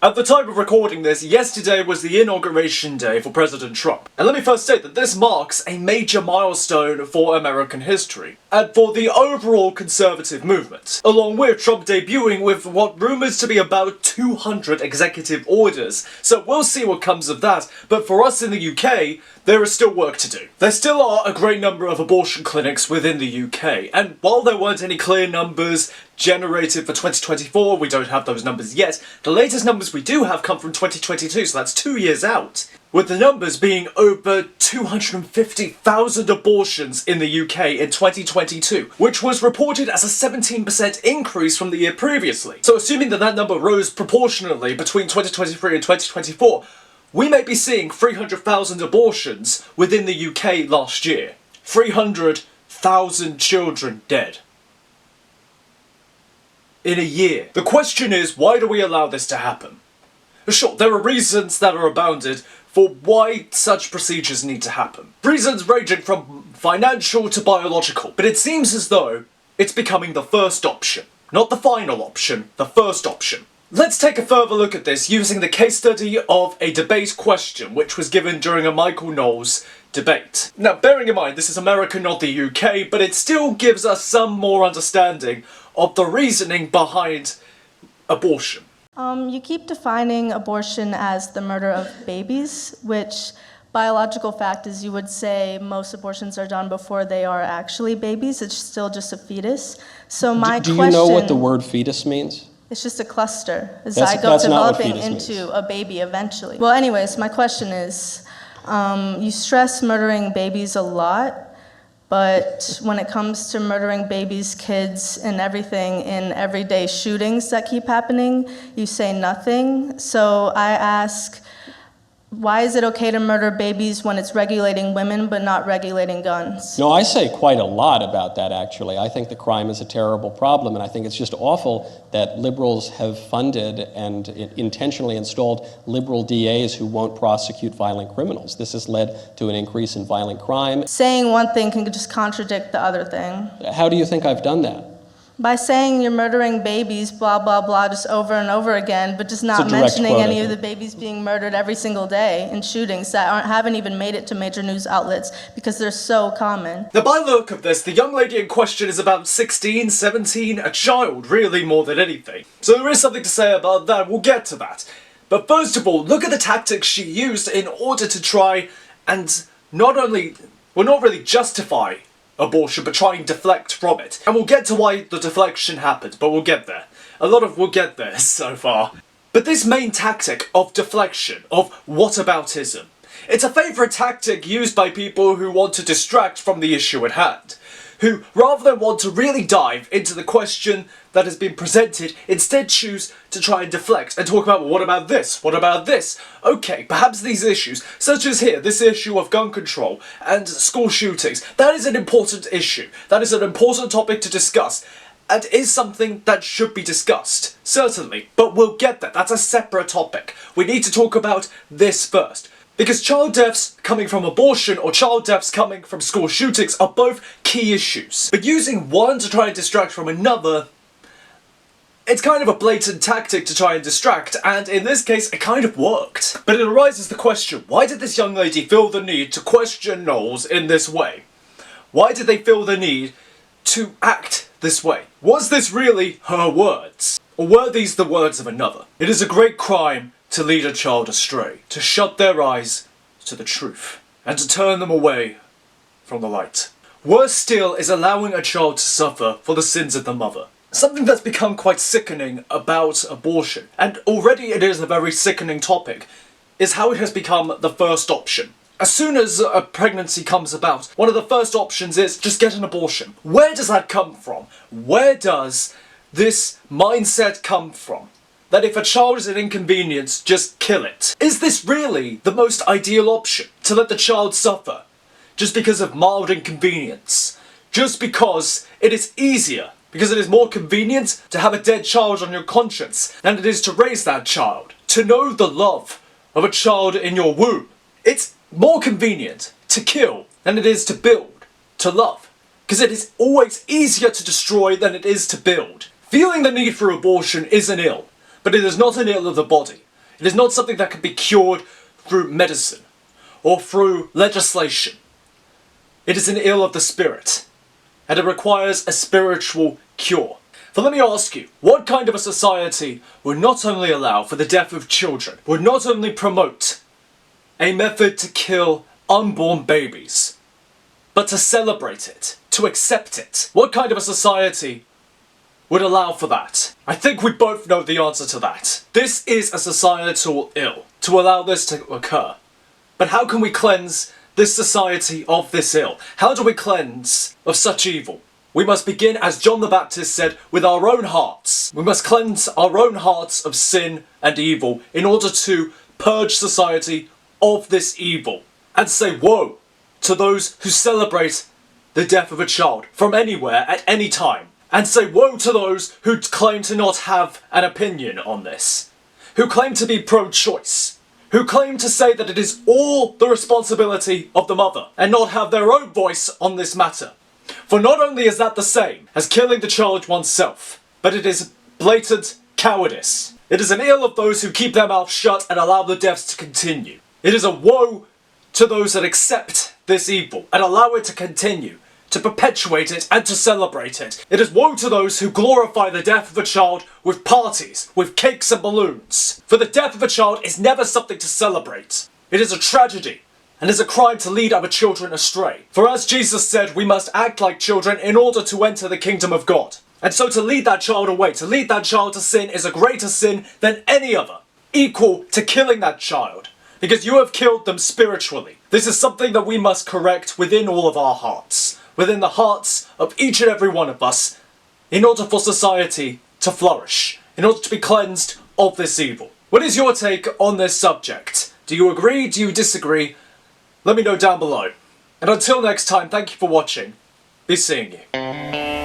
At the time of recording this, yesterday was the inauguration day for President Trump. And let me first state that this marks a major milestone for American history, and for the overall conservative movement, along with Trump debuting with what rumours to be about 200 executive orders. So we'll see what comes of that, but for us in the UK, there is still work to do. There still are a great number of abortion clinics within the UK, and while there weren't any clear numbers generated for 2024, we don't have those numbers yet, the latest numbers we do have come from 2022, so that's 2 years out, with the numbers being over 250,000 abortions in the UK in 2022, which was reported as a 17% increase from the year previously. So assuming that that number rose proportionally between 2023 and 2024, we may be seeing 300,000 abortions within the UK last year. 300,000 children dead in a year. The question is, why do we allow this to happen? Sure, there are reasons that are abounded for why such procedures need to happen. Reasons ranging from financial to biological, but it seems as though it's becoming the first option. Not the final option, the first option. Let's take a further look at this using the case study of a debate question which was given during a Michael Knowles debate. Now, bearing in mind this is America, not the UK, but it still gives us some more understanding of the reasoning behind abortion. You keep defining abortion as the murder of babies, which biological fact is you would say most abortions are done before they are actually babies. It's still just a fetus. So Do you know what the word fetus means? It's just a cluster, a That's zygote developing means. into a baby eventually. Well, anyways, my question is, you stress murdering babies a lot, but when it comes to murdering babies, kids, and everything in everyday shootings that keep happening, you say nothing. So I ask, why is it okay to murder babies when it's regulating women but not regulating guns? No, I say quite a lot about that, actually. I think the crime is a terrible problem, and I think it's just awful that liberals have funded and intentionally installed liberal DAs who won't prosecute violent criminals. This has led to an increase in violent crime. Saying one thing can just contradict the other thing. How do you think I've done that? By saying you're murdering babies, blah, blah, blah, just over and over again, but just not mentioning any of the babies being murdered every single day in shootings that haven't even made it to major news outlets because they're so common. Now, by the look of this, the young lady in question is about 16, 17, a child, really, more than anything. So there is something to say about that, we'll get to that. But first of all, look at the tactics she used in order to try and not really justify abortion, but try and deflect from it. And we'll get to why the deflection happened, but we'll get there. We'll get there so far. But this main tactic of deflection, of whataboutism, it's a favourite tactic used by people who want to distract from the issue at hand, who, rather than want to really dive into the question that has been presented, instead choose to try and deflect and talk about, well, what about this? What about this? Okay, perhaps these issues, such as here, this issue of gun control and school shootings, that is an important issue. That is an important topic to discuss, and is something that should be discussed, certainly. But we'll get there. That's a separate topic. We need to talk about this first. Because child deaths coming from abortion or child deaths coming from school shootings are both key issues. But using one to try and distract from another, it's kind of a blatant tactic to try and distract, and in this case it kind of worked. But it arises the question, why did this young lady feel the need to question Knowles in this way? Why did they feel the need to act this way? Was this really her words? Or were these the words of another? It is a great crime to lead a child astray, to shut their eyes to the truth, and to turn them away from the light. Worse still is allowing a child to suffer for the sins of the mother. Something that's become quite sickening about abortion, and already it is a very sickening topic, is how it has become the first option. As soon as a pregnancy comes about, one of the first options is just get an abortion. Where does that come from? Where does this mindset come from? That if a child is an inconvenience, just kill it. Is this really the most ideal option? To let the child suffer? Just because of mild inconvenience? Just because it is easier? Because it is more convenient to have a dead child on your conscience than it is to raise that child? To know the love of a child in your womb? It's more convenient to kill than it is to build, to love. Because it is always easier to destroy than it is to build. Feeling the need for abortion is an ill. But it is not an ill of the body. It is not something that can be cured through medicine or through legislation. It is an ill of the spirit, and it requires a spiritual cure. For let me ask you, what kind of a society would not only allow for the death of children, would not only promote a method to kill unborn babies, but to celebrate it, to accept it? What kind of a society would allow for that? I think we both know the answer to that. This is a societal ill, to allow this to occur. But how can we cleanse this society of this ill? How do we cleanse of such evil? We must begin, as John the Baptist said, with our own hearts. We must cleanse our own hearts of sin and evil in order to purge society of this evil. And say woe to those who celebrate the death of a child from anywhere at any time. And say woe to those who claim to not have an opinion on this. Who claim to be pro-choice. Who claim to say that it is all the responsibility of the mother and not have their own voice on this matter. For not only is that the same as killing the child oneself, but it is blatant cowardice. It is an ill of those who keep their mouth shut and allow the deaths to continue. It is a woe to those that accept this evil and allow it to continue, to perpetuate it and to celebrate it. It is woe to those who glorify the death of a child with parties, with cakes and balloons. For the death of a child is never something to celebrate. It is a tragedy, and is a crime to lead other children astray. For as Jesus said, we must act like children in order to enter the kingdom of God. And so to lead that child away, to lead that child to sin is a greater sin than any other, equal to killing that child, because you have killed them spiritually. This is something that we must correct within all of our hearts, within the hearts of each and every one of us, in order for society to flourish, in order to be cleansed of this evil. What is your take on this subject? Do you agree? Do you disagree? Let me know down below. And until next time, thank you for watching. Be seeing you.